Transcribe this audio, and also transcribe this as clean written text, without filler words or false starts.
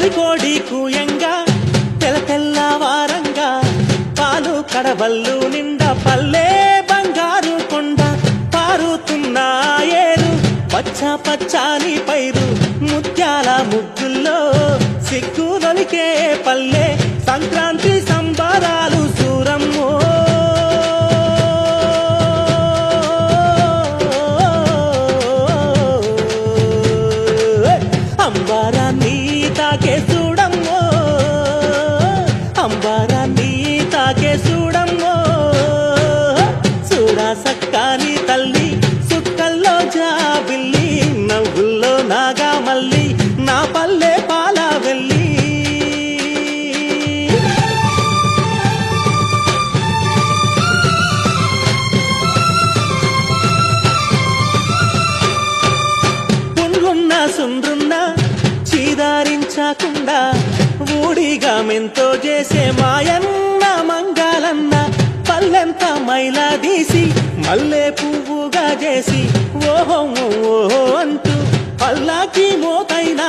తొలికోడి కూయంగా తెల్ల తెల్లవారంగా పాలు కడవల్లు నిండా పల్లె బంగారు కొండ పారుతున్న ఏరు పచ్చ పచ్చాని పైరు ముత్యాల ముగ్గుల్లో సిగ్గులొలికే పల్లె సంక్రాంతి సంబరాలు సూరమ్మో అంబారాన్ని తాకే చూడమ్మో అంబారాన్ని తాకే చూడమ్మో చూడా సక్కాని తల్లి సుక్కల్లో జాబిల్లి నవ్వుల్లో నాగా మల్లి నా పల్లె పాల వెళ్ళి పుండ్లున్నా సుండ్రున్నా చీదారించకుండా ఊడిగా మెంతో చేసే మాయన్న మంగాలన్న పల్లెంత మైలా తీసి మల్లె పువ్వుగా చేసి ఓహో ఓహో అంటూ పల్లాకి మోతైనా